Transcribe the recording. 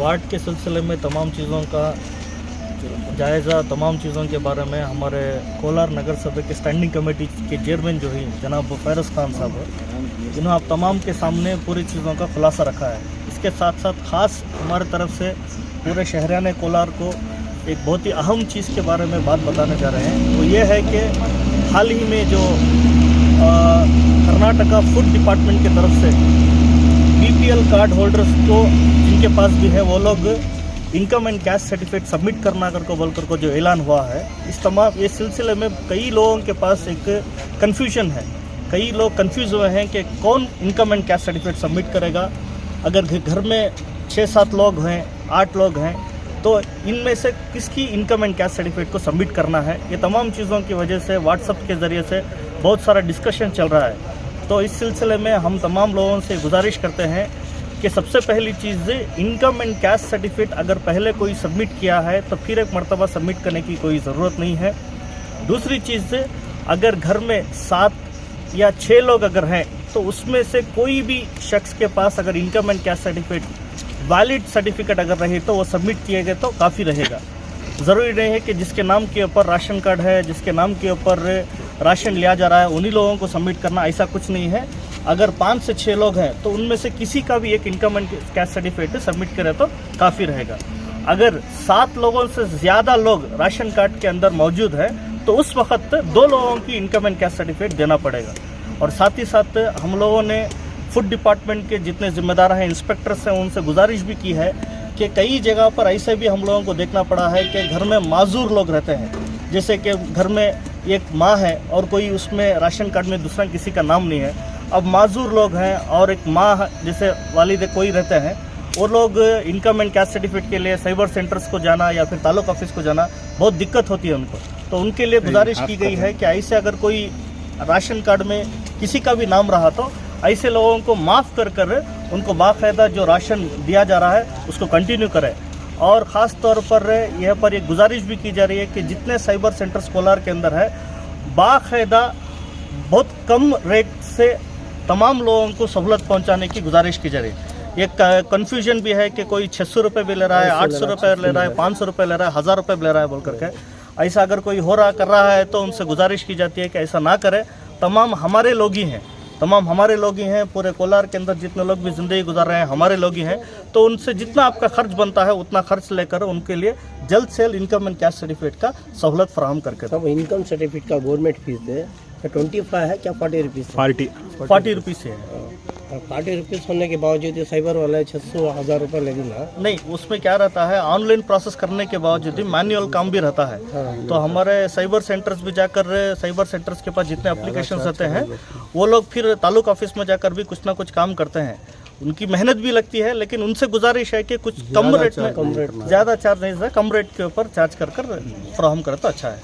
Ward के सिलसिले में तमाम चीज़ों का जायज़ा, तमाम चीज़ों के बारे में हमारे कोलार नगर सभा के स्टैंडिंग कमेटी के चेयरमैन जो है जनाब फैरोज़ खान साहब है, जिन्होंने आप तमाम के सामने पूरी चीज़ों का खुलासा रखा है। इसके साथ साथ ख़ास हमारे तरफ से पूरे शहरियाने कोलार को एक बहुत ही अहम चीज़ के बारे में बात बताने जा रहे हैं। वो ये है कि हाल ही में जो कर्नाटका फूड डिपार्टमेंट की तरफ से BPL कार्ड होल्डर्स को जिनके पास भी है वो लोग income and cash certificate submit करना कर को बोलकर को जो ऐलान हुआ है, इस तमाम ये सिलसिले में कई लोगों के पास एक कन्फ्यूजन है। कई लोग कंफ्यूज हुए हैं कि कौन income and cash certificate submit करेगा। अगर घर में 6-7 लोग हैं, 8 लोग हैं, तो इनमें से किसकी इनकम एंड कैश सर्टिफिकेट को सबमिट करना है। ये तमाम चीज़ों की वजह से व्हाट्सएप के ज़रिए से बहुत सारा डिस्कशन चल रहा है। तो इस सिलसिले में हम तमाम लोगों से गुजारिश करते हैं कि सबसे पहली चीज़, इनकम एंड कैश सर्टिफिकेट अगर पहले कोई सबमिट किया है तो फिर एक मरतबा सबमिट करने की कोई ज़रूरत नहीं है। दूसरी चीज़, अगर घर में 7 या 6 लोग अगर हैं तो उसमें से कोई भी शख्स के पास अगर income and cash certificate valid certificate अगर रहे तो वो सबमिट किए गए तो काफ़ी रहेगा। ज़रूरी नहीं है कि जिसके नाम के ऊपर राशन कार्ड है, जिसके नाम के ऊपर राशन लिया जा रहा है, उन्हीं लोगों को सबमिट करना, ऐसा कुछ नहीं है। अगर 5 से 6 लोग हैं तो उनमें से किसी का भी एक income and cash certificate submit करें तो काफ़ी रहेगा। अगर 7 लोगों से ज़्यादा लोग राशन कार्ड के अंदर मौजूद है तो उस वक्त 2 लोगों की इनकम एंड कैश सर्टिफिकेट देना पड़ेगा। और साथ ही साथ हम लोगों ने फूड डिपार्टमेंट के जितने जिम्मेदार हैं, इंस्पेक्टर्स हैं, उनसे गुजारिश भी की है कि कई जगह पर ऐसे भी हम लोगों को देखना पड़ा है कि घर में माजूर लोग रहते हैं। जैसे कि घर में एक माँ है और कोई उसमें राशन कार्ड में दूसरा किसी का नाम नहीं है। अब माजूर लोग हैं और एक माँ जैसे वालिद कोई रहते हैं, वो लोग इनकम एंड कैश सर्टिफिकेट के लिए साइबर सेंटर्स को जाना या फिर तालुक ऑफिस को जाना बहुत दिक्कत होती है उनको। तो उनके लिए गुजारिश की गई है कि ऐसे अगर कोई राशन कार्ड में किसी का भी नाम रहा तो ऐसे लोगों को माफ़ कर उनको बाकायदा जो राशन दिया जा रहा है उसको कंटिन्यू करें। और ख़ास तौर पर यह पर एक गुजारिश भी की जा रही है कि जितने साइबर सेंटर्स कोलार के अंदर है, बाकायदा बहुत कम रेट से तमाम लोगों को सहूलत पहुंचाने की गुजारिश की जा रही है। एक कन्फ्यूजन भी है कि कोई 600 रुपये भी ले रहा है, 800 रुपये ले रहा है, 500 रुपये ले रहा है, 1000 रुपये ले रहा है बोल करके। ऐसा अगर कोई कर रहा है तो उनसे गुजारिश की जाती है कि ऐसा ना करें। तमाम हमारे लोग ही हैं, पूरे कोलार के अंदर जितने लोग भी ज़िंदगी गुजार रहे हैं हमारे लोग ही हैं। तो उनसे जितना आपका खर्च बनता है उतना खर्च लेकर उनके लिए जल्द से जल्द इनकम एंड कैश सर्टिफिकेट का सहूलत फराहम करके। सब इनकम सर्टिफिकेट का गवर्नमेंट फीस है 25 है क्या 40 रुपीज़? 40 रुपीज़ से है। 40 रुपीज़ होने के बावजूद ये साइबर वाला 600-1000 रुपये लगेगा। नहीं, उसमें क्या रहता है, ऑनलाइन प्रोसेस करने के बावजूद भी मैनुअल काम भी रहता है। तो हमारे साइबर सेंटर्स भी जाकर, साइबर सेंटर्स के पास जितने एप्लीकेशंस रहते हैं वो लोग फिर तालुक ऑफिस में जाकर भी कुछ ना कुछ काम करते हैं। उनकी मेहनत भी लगती है, लेकिन उनसे गुजारिश है कि कुछ कम रेट में, ज़्यादा चार्ज नहीं, कम रेट के ऊपर चार्ज कर फराहम करे तो अच्छा है।